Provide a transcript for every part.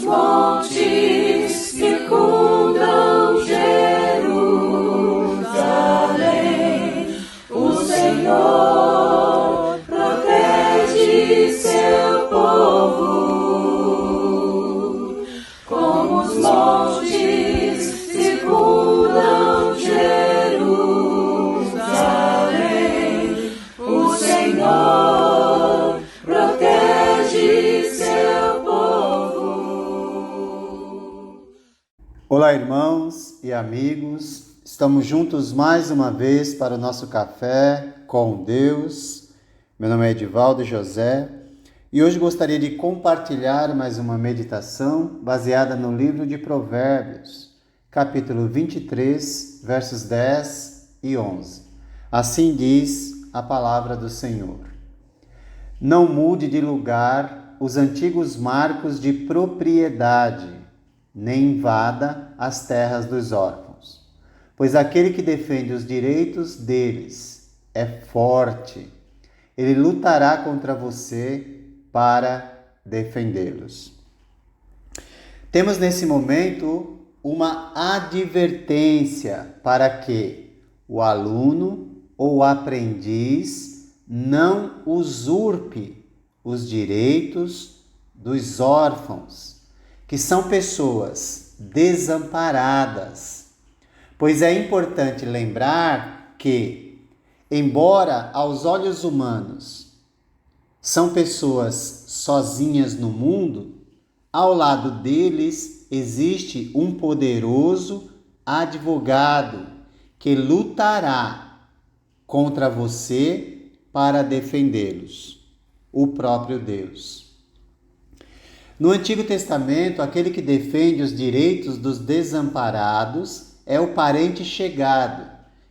montes circundam Jerusalém. O Senhor protege seu povo. Como os montes circundam Jerusalém, o Senhor protege seu povo. Olá, irmãos e amigos, estamos juntos mais uma vez para o nosso café com Deus. Meu nome é Edivaldo José e hoje gostaria de compartilhar mais uma meditação baseada no livro de Provérbios, capítulo 23, versos 10 e 11. Assim diz a palavra do Senhor: Não mude de lugar os antigos marcos de propriedade, nem invada as terras dos órfãos, pois aquele que defende os direitos deles é forte. Ele lutará contra você para defendê-los. Temos nesse momento uma advertência para que o aluno ou aprendiz não usurpe os direitos dos órfãos, que são pessoas desamparadas. Pois é importante lembrar que, embora aos olhos humanos são pessoas sozinhas no mundo, ao lado deles existe um poderoso advogado que lutará contra você para defendê-los, o próprio Deus. No Antigo Testamento, aquele que defende os direitos dos desamparados é o parente chegado,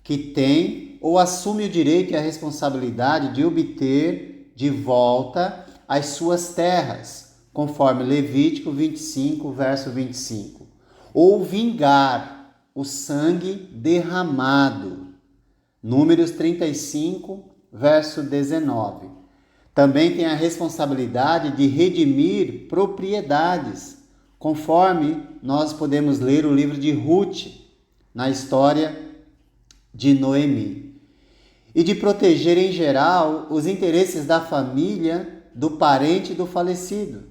que tem ou assume o direito e a responsabilidade de obter de volta as suas terras, conforme Levítico 25, verso 25, ou vingar o sangue derramado, Números 35, verso 19. Também tem a responsabilidade de redimir propriedades, conforme nós podemos ler o livro de Ruth, na história de Noemi. E de proteger em geral os interesses da família, do parente do falecido.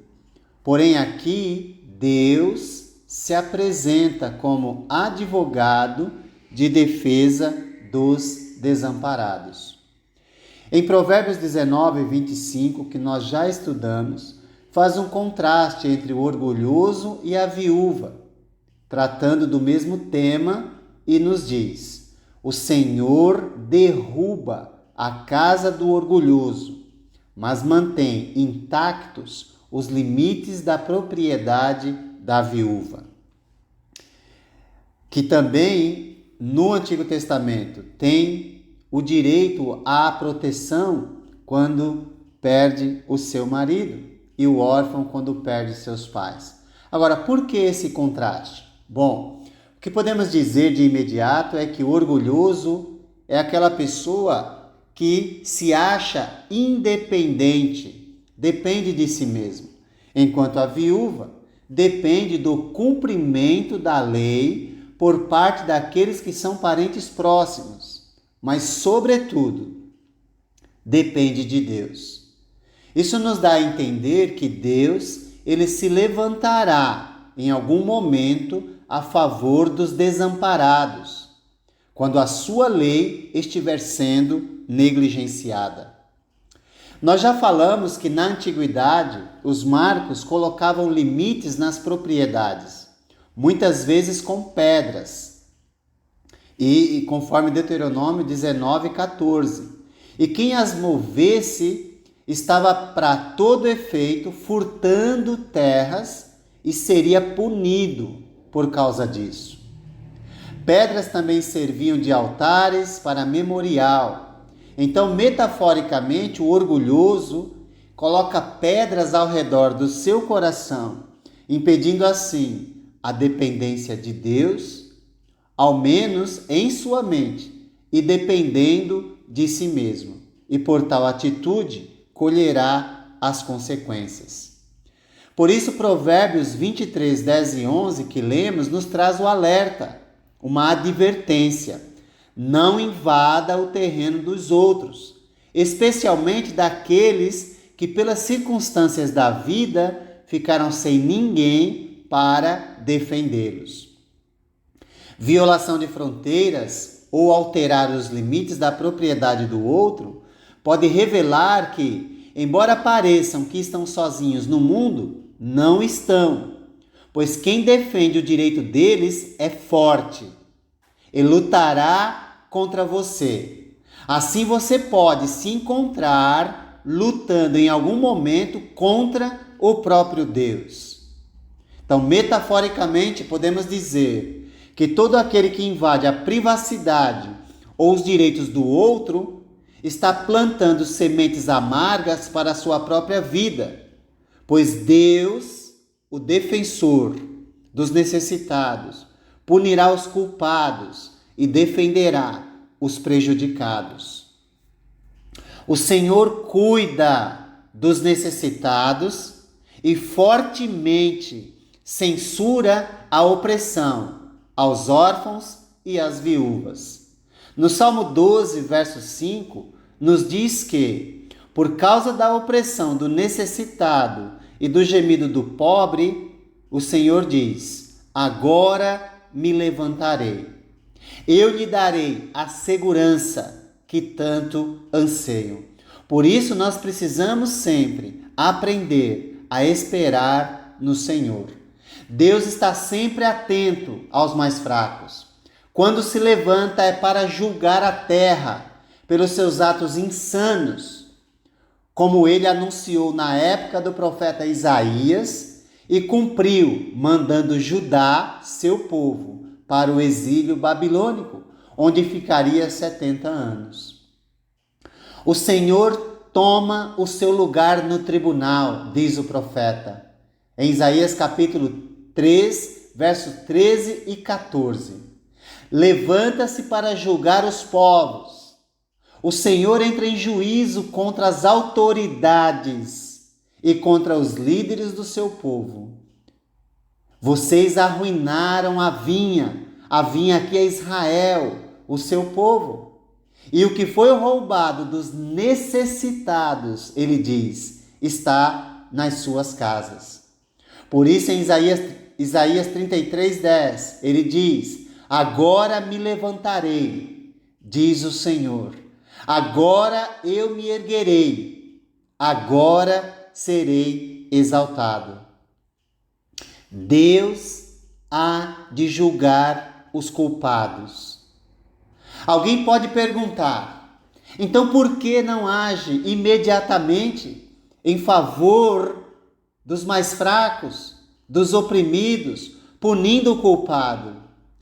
Porém aqui, Deus se apresenta como advogado de defesa dos desamparados. Em Provérbios 19, 25, que nós já estudamos, faz um contraste entre o orgulhoso e a viúva, tratando do mesmo tema, e nos diz: o Senhor derruba a casa do orgulhoso, mas mantém intactos os limites da propriedade da viúva. Que também no Antigo Testamento tem o direito à proteção quando perde o seu marido e o órfão quando perde seus pais. Agora, por que esse contraste? Bom, o que podemos dizer de imediato é que o orgulhoso é aquela pessoa que se acha independente, depende de si mesmo, enquanto a viúva depende do cumprimento da lei por parte daqueles que são parentes próximos, mas, sobretudo, depende de Deus. Isso nos dá a entender que Deus, ele se levantará em algum momento a favor dos desamparados, quando a sua lei estiver sendo negligenciada. Nós já falamos que na antiguidade os marcos colocavam limites nas propriedades, muitas vezes com pedras, e conforme Deuteronômio 19, 14. E quem as movesse estava para todo efeito furtando terras e seria punido por causa disso. Pedras também serviam de altares para memorial. Então, metaforicamente, o orgulhoso coloca pedras ao redor do seu coração, impedindo assim a dependência de Deus, ao menos em sua mente, e dependendo de si mesmo. E por tal atitude, colherá as consequências. Por isso, Provérbios 23, 10 e 11, que lemos, nos traz o alerta, uma advertência. Não invada o terreno dos outros, especialmente daqueles que, pelas circunstâncias da vida, ficaram sem ninguém para defendê-los. Violação de fronteiras ou alterar os limites da propriedade do outro pode revelar que, embora pareçam que estão sozinhos no mundo, não estão, pois quem defende o direito deles é forte e lutará contra você. Assim você pode se encontrar lutando em algum momento contra o próprio Deus. Então, metaforicamente, podemos dizer que todo aquele que invade a privacidade ou os direitos do outro está plantando sementes amargas para a sua própria vida, pois Deus, o defensor dos necessitados, punirá os culpados e defenderá os prejudicados. O Senhor cuida dos necessitados e fortemente censura a opressão aos órfãos e às viúvas. No Salmo 12, verso 5, nos diz que, por causa da opressão do necessitado e do gemido do pobre, o Senhor diz: agora me levantarei. Eu lhe darei a segurança que tanto anseio. Por isso, nós precisamos sempre aprender a esperar no Senhor. Deus está sempre atento aos mais fracos. Quando se levanta é para julgar a terra pelos seus atos insanos, como ele anunciou na época do profeta Isaías e cumpriu, mandando Judá, seu povo, para o exílio babilônico, onde ficaria 70 anos. O Senhor toma o seu lugar no tribunal, diz o profeta, em Isaías capítulo 3, versos 13 e 14. Levanta-se para julgar os povos. O Senhor entra em juízo contra as autoridades e contra os líderes do seu povo. Vocês arruinaram a vinha aqui é Israel, o seu povo. E o que foi roubado dos necessitados, ele diz, está nas suas casas. Por isso, em Isaías 33, 10, ele diz: agora me levantarei, diz o Senhor. Agora eu me erguerei, agora serei exaltado. Deus há de julgar os culpados. Alguém pode perguntar: então por que não age imediatamente em favor dos mais fracos, dos oprimidos, punindo o culpado?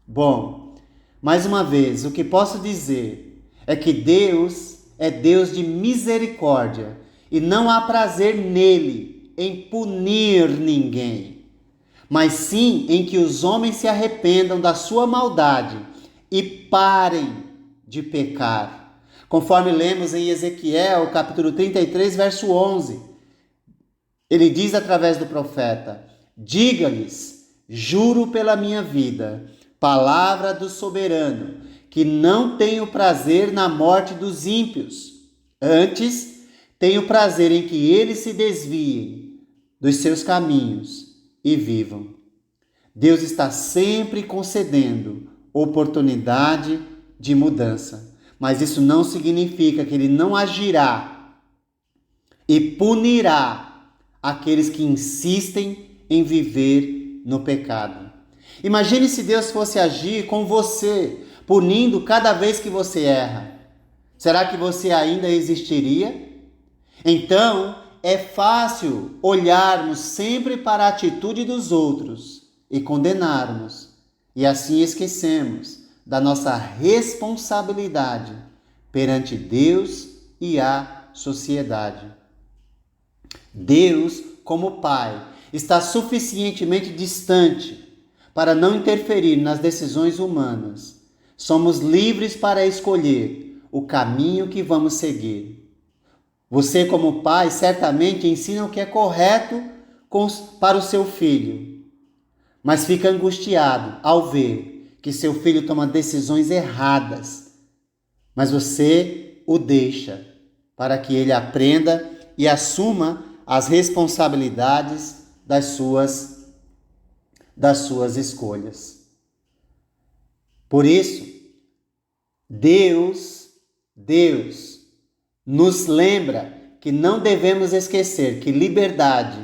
Bom, mais uma vez, o que posso dizer é que Deus é Deus de misericórdia e não há prazer nele em punir ninguém, mas sim em que os homens se arrependam da sua maldade e parem de pecar. Conforme lemos em Ezequiel, capítulo 33, verso 11, ele diz através do profeta: diga-lhes, juro pela minha vida, palavra do soberano, que não tenho prazer na morte dos ímpios, antes tenho prazer em que eles se desviem dos seus caminhos e vivam. Deus está sempre concedendo oportunidade de mudança, mas isso não significa que ele não agirá e punirá aqueles que insistem em viver no pecado. Imagine se Deus fosse agir com você, punindo cada vez que você erra. Será que você ainda existiria? Então, é fácil olharmos sempre para a atitude dos outros e condenarmos, e assim esquecemos da nossa responsabilidade perante Deus e a sociedade. Deus, como Pai, está suficientemente distante para não interferir nas decisões humanas. Somos livres para escolher o caminho que vamos seguir. Você, como pai, certamente ensina o que é correto para o seu filho, mas fica angustiado ao ver que seu filho toma decisões erradas, mas você o deixa para que ele aprenda e assuma as responsabilidades das suas escolhas. Por isso, Deus nos lembra que não devemos esquecer que liberdade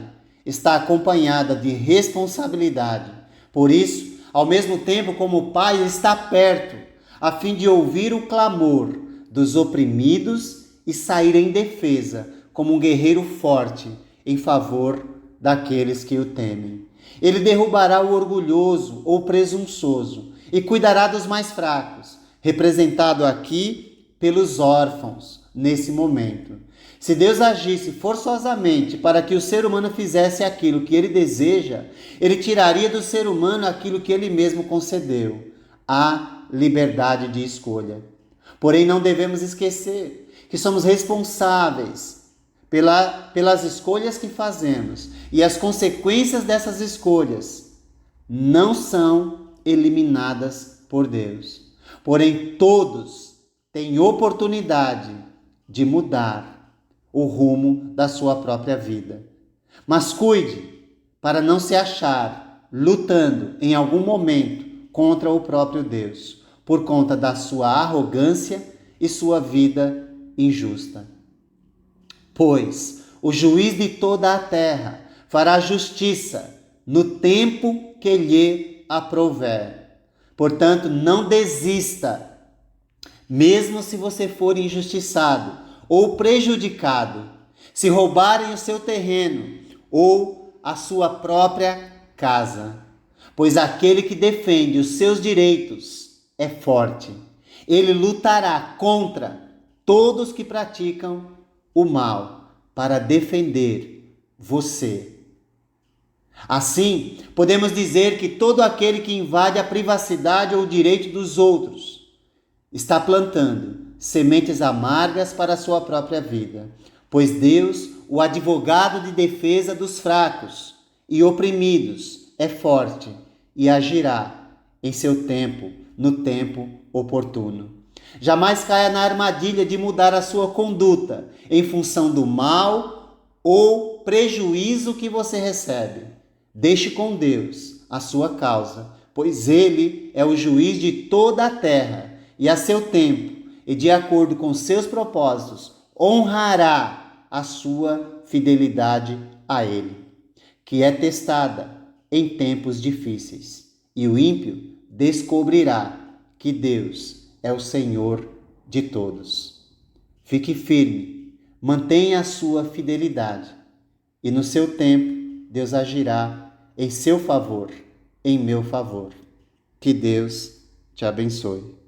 está acompanhada de responsabilidade. Por isso, ao mesmo tempo como o Pai está perto, a fim de ouvir o clamor dos oprimidos e sair em defesa, como um guerreiro forte em favor daqueles que o temem. Ele derrubará o orgulhoso ou presunçoso e cuidará dos mais fracos, representado aqui pelos órfãos nesse momento. Se Deus agisse forçosamente para que o ser humano fizesse aquilo que ele deseja, ele tiraria do ser humano aquilo que ele mesmo concedeu, a liberdade de escolha. Porém, não devemos esquecer que somos responsáveis pelas escolhas que fazemos, e as consequências dessas escolhas não são eliminadas por Deus. Porém, todos têm oportunidade de mudar o rumo da sua própria vida. Mas cuide para não se achar lutando em algum momento contra o próprio Deus, por conta da sua arrogância e sua vida injusta. Pois o juiz de toda a terra fará justiça no tempo que lhe aprouver. Portanto, não desista, mesmo se você for injustiçado ou prejudicado, se roubarem o seu terreno ou a sua própria casa. Pois aquele que defende os seus direitos é forte. Ele lutará contra todos que praticam o mal para defender você. Assim, podemos dizer que todo aquele que invade a privacidade ou o direito dos outros está plantando sementes amargas para a sua própria vida, pois Deus, o advogado de defesa dos fracos e oprimidos, é forte e agirá em seu tempo, no tempo oportuno. Jamais caia na armadilha de mudar a sua conduta em função do mal ou prejuízo que você recebe. Deixe com Deus a sua causa, pois Ele é o juiz de toda a terra e a seu tempo e de acordo com seus propósitos honrará a sua fidelidade a Ele, que é testada em tempos difíceis. E o ímpio descobrirá que Deus é o Senhor de todos. Fique firme, mantenha a sua fidelidade e no seu tempo Deus agirá em seu favor, em meu favor. Que Deus te abençoe.